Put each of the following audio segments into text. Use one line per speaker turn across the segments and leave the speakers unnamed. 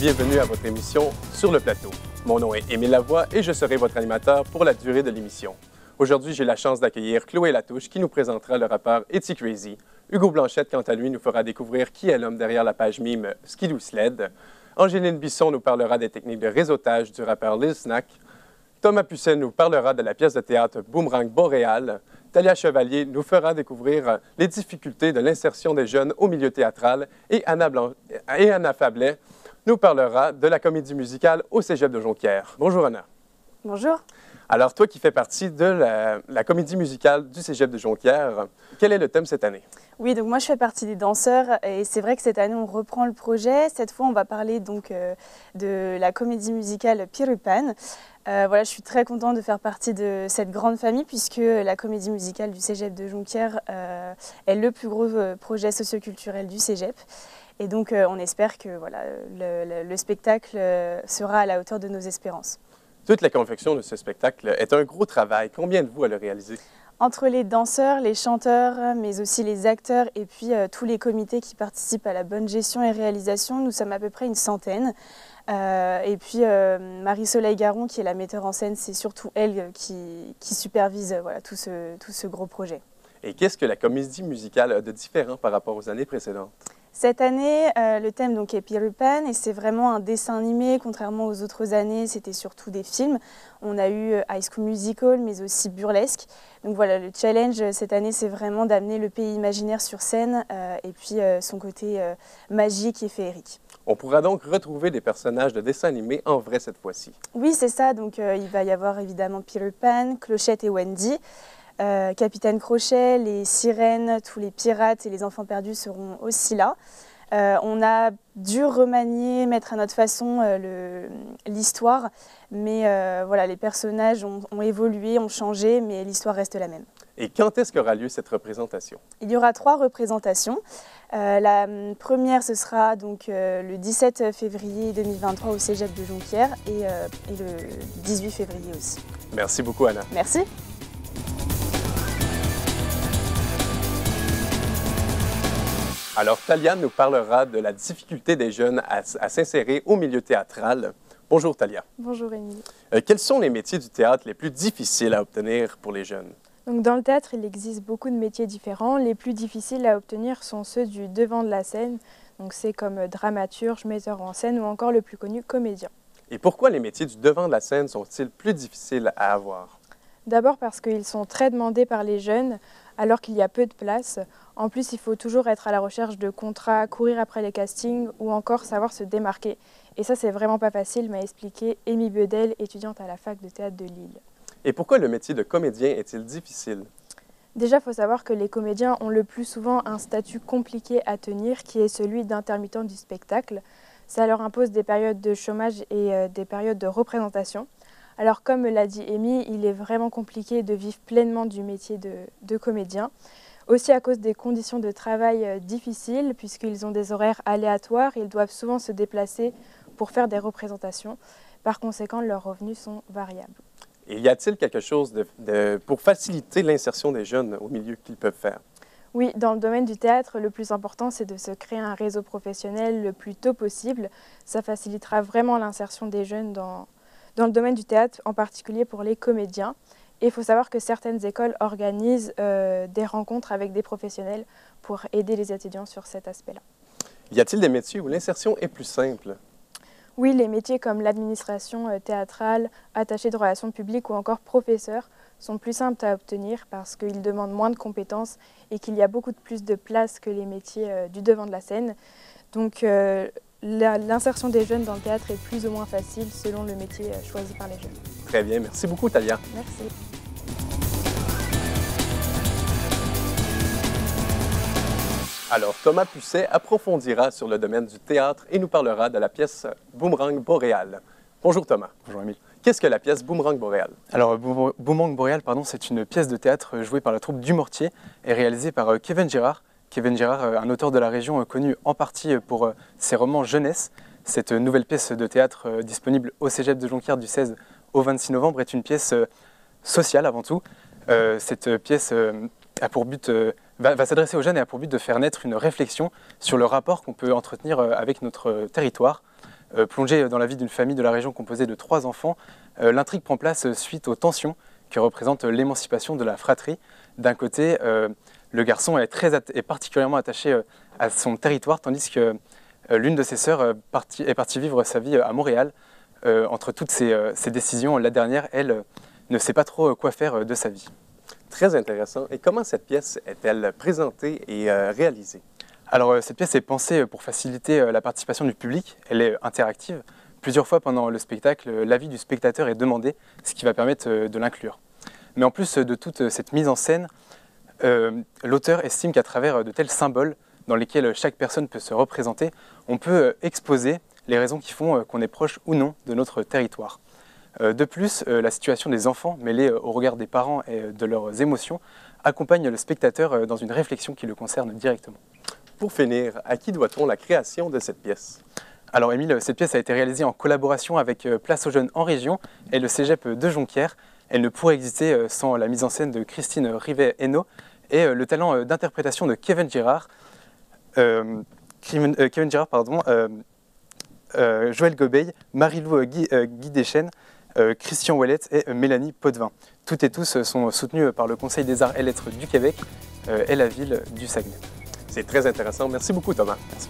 bienvenue à votre émission Sur le plateau. Mon nom est Émile Lavoie et je serai votre animateur pour la durée de l'émission. Aujourd'hui, j'ai la chance d'accueillir Chloé Latouche qui nous présentera le rappeur Etty Crazy. Hugo Blanchette, quant à lui, nous fera découvrir qui est l'homme derrière la page mime Skidoo Sled. Angéline Bisson nous parlera des techniques de réseautage du rappeur Lil Snack. Thomas Pusset nous parlera de la pièce de théâtre Boomerang Boréal. Talia Chevalier nous fera découvrir les difficultés de l'insertion des jeunes au milieu théâtral. Et Anna Fablet nous parlera de la comédie musicale au Cégep de Jonquière. Bonjour Anna.
Bonjour.
Alors toi qui fais partie de la comédie musicale du Cégep de Jonquière, quel est le thème cette année?
Oui, donc moi je fais partie des danseurs et c'est vrai que cette année on reprend le projet. Cette fois on va parler donc de la comédie musicale Pirupan. Voilà, je suis très contente de faire partie de cette grande famille puisque la comédie musicale du Cégep de Jonquière est le plus gros projet socioculturel du Cégep. Et donc on espère que voilà, le spectacle sera à la hauteur de nos espérances.
Toute la confection de ce spectacle est un gros travail. Combien de vous à le réaliser?
Entre les danseurs, les chanteurs, mais aussi les acteurs et puis tous les comités qui participent à la bonne gestion et réalisation, nous sommes à peu près une centaine. Et puis Marie-Soleil Garon, qui est la metteur en scène, c'est surtout elle qui supervise voilà, tout ce gros projet. Et
qu'est-ce que la comédie musicale a de différent par rapport aux années précédentes?
Cette année, le thème donc, est Pirupan et c'est vraiment un dessin animé. Contrairement aux autres années, c'était surtout des films. On a eu High School Musical, mais aussi Burlesque. Donc voilà, le challenge cette année, c'est vraiment d'amener le pays imaginaire sur scène et puis son côté magique et féerique.
On pourra donc retrouver des personnages de dessins animés en vrai cette fois-ci.
Oui, c'est ça. Donc il va y avoir évidemment Pirupan, Clochette et Wendy. Capitaine Crochet, les sirènes, tous les pirates et les enfants perdus seront aussi là. On a dû remanier, mettre à notre façon l'histoire, mais voilà, les personnages ont évolué, ont changé, mais l'histoire reste la même.
Et quand est-ce qu'aura lieu cette représentation?
Il y aura 3 représentations. La première, ce sera donc le 17 février 2023 au Cégep de Jonquière et le 18 février aussi.
Merci beaucoup Anna.
Merci.
Alors, Talia nous parlera de la difficulté des jeunes à s'insérer au milieu théâtral. Bonjour Talia.
Bonjour Émilie.
Quels sont les métiers du théâtre les plus difficiles à obtenir pour les jeunes?
Donc, dans le théâtre, il existe beaucoup de métiers différents. Les plus difficiles à obtenir sont ceux du devant de la scène. Donc, c'est comme dramaturge, metteur en scène ou encore le plus connu, comédien.
Et pourquoi les métiers du devant de la scène sont-ils plus difficiles à avoir?
D'abord parce qu'ils sont très demandés par les jeunes alors qu'il y a peu de place. En plus, il faut toujours être à la recherche de contrats, courir après les castings ou encore savoir se démarquer. Et ça, c'est vraiment pas facile, m'a expliqué Amy Bedel, étudiante à la fac de théâtre de Lille.
Et pourquoi le métier de comédien est-il difficile?
Déjà, il faut savoir que les comédiens ont le plus souvent un statut compliqué à tenir qui est celui d'intermittent du spectacle. Ça leur impose des périodes de chômage et des périodes de représentation. Alors comme l'a dit Amy, il est vraiment compliqué de vivre pleinement du métier de comédien. Aussi à cause des conditions de travail difficiles, puisqu'ils ont des horaires aléatoires, ils doivent souvent se déplacer pour faire des représentations. Par conséquent, leurs revenus sont variables.
Et y a-t-il quelque chose pour faciliter l'insertion des jeunes au milieu qu'ils peuvent faire?
Oui, dans le domaine du théâtre, le plus important, c'est de se créer un réseau professionnel le plus tôt possible. Ça facilitera vraiment l'insertion des jeunes dans le domaine du théâtre, en particulier pour les comédiens. Et il faut savoir que certaines écoles organisent des rencontres avec des professionnels pour aider les étudiants sur cet aspect-là.
Y a-t-il des métiers où l'insertion est plus simple?
Oui, les métiers comme l'administration théâtrale, attaché de relations publiques ou encore professeur sont plus simples à obtenir parce qu'ils demandent moins de compétences et qu'il y a beaucoup plus de place que les métiers du devant de la scène. Donc l'insertion des jeunes dans le théâtre est plus ou moins facile selon le métier choisi par les jeunes.
Très bien, merci beaucoup Talia.
Merci.
Alors Thomas Pusset approfondira sur le domaine du théâtre et nous parlera de la pièce Boomerang Boréal. Bonjour Thomas.
Bonjour Émile.
Qu'est-ce que la pièce Boomerang Boréal?
Alors Boomerang Boréal, c'est une pièce de théâtre jouée par la troupe du Mortier et réalisée par Kevin Gérard. Kevin Gérard, un auteur de la région connu en partie pour ses romans jeunesse. Cette nouvelle pièce de théâtre disponible au Cégep de Jonquière du 16 au 26 novembre est une pièce sociale avant tout. Cette pièce a pour but, va s'adresser aux jeunes et a pour but de faire naître une réflexion sur le rapport qu'on peut entretenir avec notre territoire. Plongée dans la vie d'une famille de la région composée de 3 enfants, l'intrigue prend place suite aux tensions que représente l'émancipation de la fratrie. D'un côté, le garçon est particulièrement attaché à son territoire, tandis que l'une de ses sœurs est partie vivre sa vie à Montréal. Entre toutes ces décisions, la dernière, elle, ne sait pas trop quoi faire de sa vie.
Très intéressant. Et comment cette pièce est-elle présentée et réalisée?
Alors, cette pièce est pensée pour faciliter la participation du public. Elle est interactive. Plusieurs fois pendant le spectacle, l'avis du spectateur est demandé, ce qui va permettre de l'inclure. Mais en plus de toute cette mise en scène, l'auteur estime qu'à travers de tels symboles dans lesquels chaque personne peut se représenter, on peut exposer les raisons qui font qu'on est proche ou non de notre territoire. De plus, la situation des enfants, mêlée au regard des parents et de leurs émotions, accompagne le spectateur dans une réflexion qui le concerne directement.
Pour finir, à qui doit-on la création de cette pièce?
Alors Émile, cette pièce a été réalisée en collaboration avec Place aux Jeunes en région et le Cégep de Jonquière. Elle ne pourrait exister sans la mise en scène de Christine Rivet-Hainaut et le talent d'interprétation de Kevin Girard, Joël Gobeil, Marie-Lou Guy-Deschênes, Christian Ouellet et Mélanie Potvin. Toutes et tous sont soutenus par le Conseil des arts et lettres du Québec et la ville du Saguenay.
C'est très intéressant. Merci beaucoup, Thomas.
Merci.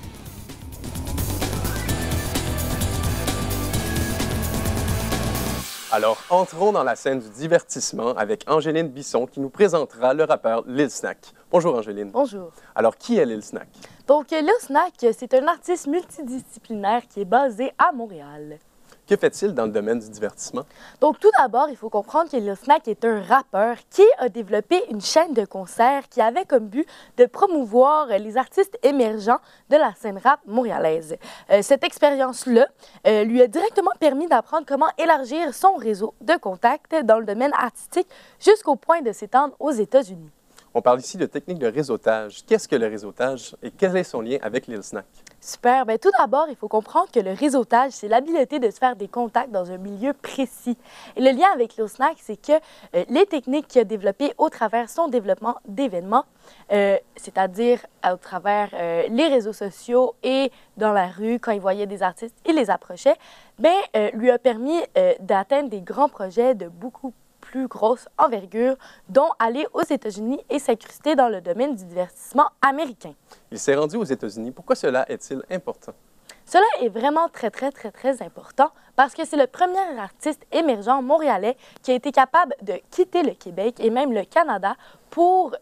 Alors, entrons dans la scène du divertissement avec Angéline Bisson qui nous présentera le rappeur Lil Snack. Bonjour Angéline.
Bonjour.
Alors, qui est Lil Snack?
Donc, Lil Snack, c'est un artiste multidisciplinaire qui est basé à Montréal.
Que fait-il dans le domaine du divertissement?
Donc, tout d'abord, il faut comprendre que Lil Snack est un rappeur qui a développé une chaîne de concerts qui avait comme but de promouvoir les artistes émergents de la scène rap montréalaise. Cette expérience-là lui a directement permis d'apprendre comment élargir son réseau de contacts dans le domaine artistique jusqu'au point de s'étendre aux États-Unis.
On parle ici de technique de réseautage. Qu'est-ce que le réseautage et quel est son lien avec Lil Snack?
Super. Bien, tout d'abord, il faut comprendre que le réseautage, c'est l'habileté de se faire des contacts dans un milieu précis. Et le lien avec Lil Snack, c'est que les techniques qu'il a développées au travers son développement d'événements, c'est-à-dire au travers les réseaux sociaux et dans la rue, quand il voyait des artistes, il les approchait, bien, lui a permis d'atteindre des grands projets de beaucoup plus grosse envergure, dont aller aux États-Unis et s'incruster dans le domaine du divertissement américain.
Il s'est rendu aux États-Unis. Pourquoi cela est-il important?
Cela est vraiment très important parce que c'est le premier artiste émergent montréalais qui a été capable de quitter le Québec et même le Canada pour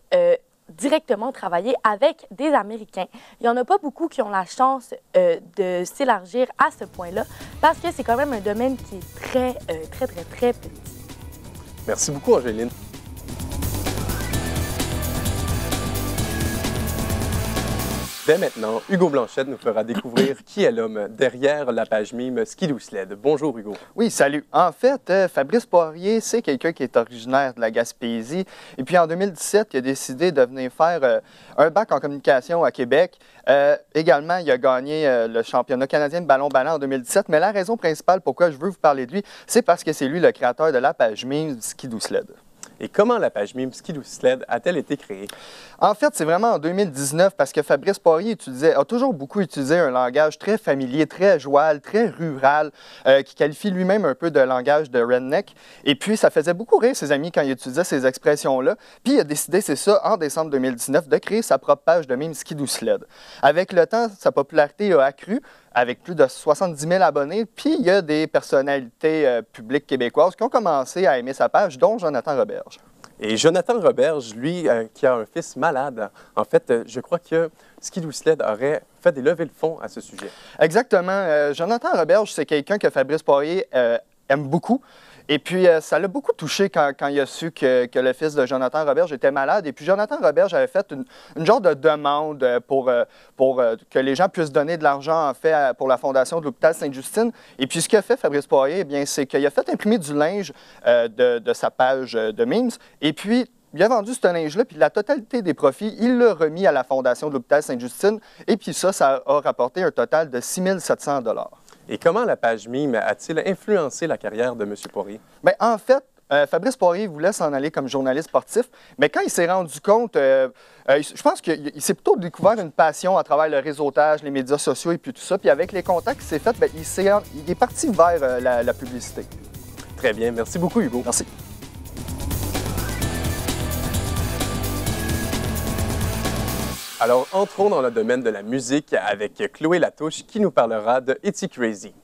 directement travailler avec des Américains. Il n'y en a pas beaucoup qui ont la chance de s'élargir à ce point-là parce que c'est quand même un domaine qui est très petit.
Merci beaucoup, Angéline. Dès maintenant, Hugo Blanchette nous fera découvrir qui est l'homme derrière la page mime Skidoo Sled. Bonjour, Hugo.
Oui, salut. En fait, Fabrice Poirier, c'est quelqu'un qui est originaire de la Gaspésie. Et puis, en 2017, il a décidé de venir faire un bac en communication à Québec. Également, il a gagné le championnat canadien de ballon-ballon en 2017. Mais la raison principale pourquoi je veux vous parler de lui, c'est parce que c'est lui le créateur de la page mime Skidoo Sled.
Et comment la page mime Skidoo Sled a-t-elle été créée?
En fait, c'est vraiment en 2019 parce que Fabrice Poirier a toujours beaucoup utilisé un langage très familier, très joual, très rural, qui qualifie lui-même un peu de langage de redneck. Et puis, ça faisait beaucoup rire ses amis quand il utilisait ces expressions-là. Puis, il a décidé, c'est ça, en décembre 2019, de créer sa propre page de mime Skidoo Sled. Avec le temps, sa popularité a accru, avec plus de 70 000 abonnés. Puis, il y a des personnalités publiques québécoises qui ont commencé à aimer sa page, dont Jonathan Roberge.
Et Jonathan Roberge, lui, qui a un fils malade, en fait, je crois que Skidoo Sled aurait fait des levées de fonds à ce sujet.
Exactement. Jonathan Roberge, c'est quelqu'un que Fabrice Poirier aime beaucoup. Et puis, ça l'a beaucoup touché quand il a su que le fils de Jonathan Roberge était malade. Et puis, Jonathan Roberge avait fait une genre de demande pour que les gens puissent donner de l'argent, en fait, pour la fondation de l'hôpital Sainte-Justine. Et puis, ce qu'a fait Fabrice Poirier, eh bien, c'est qu'il a fait imprimer du linge de sa page de memes. Et puis, il a vendu ce linge-là, puis la totalité des profits, il l'a remis à la fondation de l'hôpital Sainte-Justine. Et puis ça a rapporté un total de 6 700 $.
Et comment la page mime a-t-il influencé la carrière de M. Poirier?
Bien, en fait, Fabrice Poirier voulait s'en aller comme journaliste sportif, mais quand il s'est rendu compte, je pense qu'il s'est plutôt découvert une passion à travers le réseautage, les médias sociaux et puis tout ça. Puis avec les contacts qu'il s'est fait, bien, il est parti vers la publicité.
Très bien. Merci beaucoup, Hugo.
Merci.
Alors, entrons dans le domaine de la musique avec Chloé Latouche qui nous parlera de Etty Crazy.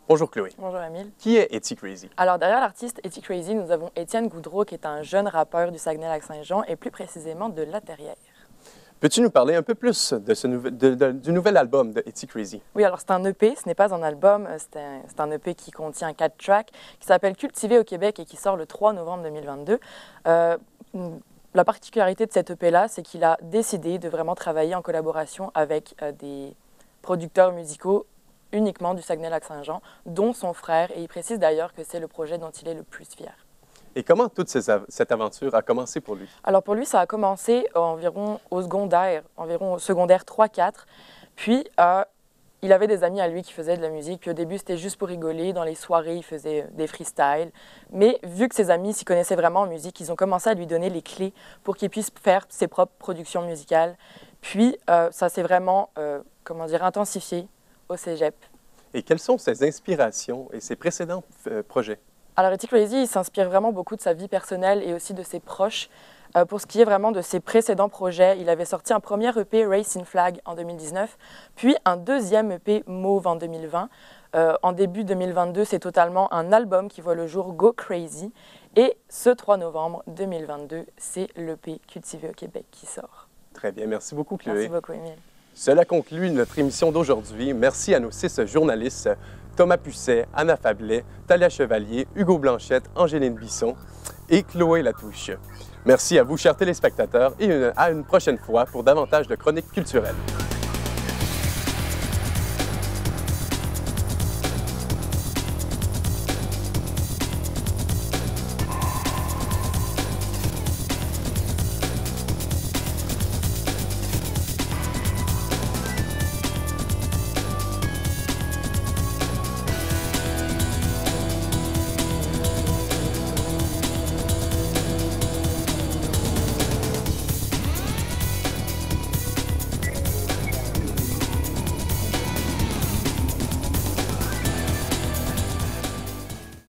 Bonjour Chloé.
Bonjour Emile.
Qui est Etty Crazy?
Alors derrière l'artiste Etty Crazy, nous avons Étienne Goudreau qui est un jeune rappeur du Saguenay-Lac-Saint-Jean et plus précisément de La Terrière.
Peux-tu nous parler un peu plus de du nouvel album de Etty Crazy?
Oui, alors c'est un EP, ce n'est pas un album, c'est un EP qui contient 4 tracks qui s'appelle Cultivé au Québec et qui sort le 3 novembre 2022. La particularité de cet EP-là, c'est qu'il a décidé de vraiment travailler en collaboration avec des producteurs musicaux uniquement du Saguenay-Lac-Saint-Jean, dont son frère, et il précise d'ailleurs que c'est le projet dont il est le plus fier.
Et comment toute cette aventure a commencé pour lui?
Alors pour lui, ça a commencé environ au secondaire 3-4, puis il avait des amis à lui qui faisaient de la musique, puis au début c'était juste pour rigoler, dans les soirées il faisait des freestyles, mais vu que ses amis s'y connaissaient vraiment en musique, ils ont commencé à lui donner les clés pour qu'il puisse faire ses propres productions musicales, puis ça s'est vraiment, intensifié au cégep.
Et quelles sont ses inspirations et ses précédents projets?
Alors Etty Crazy, il s'inspire vraiment beaucoup de sa vie personnelle et aussi de ses proches. Pour ce qui est vraiment de ses précédents projets, il avait sorti un premier EP, Racing Flag, en 2019, puis un deuxième EP, Mauve, en 2020. En début 2022, c'est totalement un album qui voit le jour, Go Crazy. Et ce 3 novembre 2022, c'est l'EP Cultivé au Québec qui sort.
Très bien, merci beaucoup Chloé.
Merci beaucoup, Émile.
Cela conclut notre émission d'aujourd'hui. Merci à nos 6 journalistes, Thomas Pusset, Anna Fablet, Talia Chevalier, Hugo Blanchette, Angéline Bisson et Chloé Latouche. Merci à vous, chers téléspectateurs, et à une prochaine fois pour davantage de chroniques culturelles.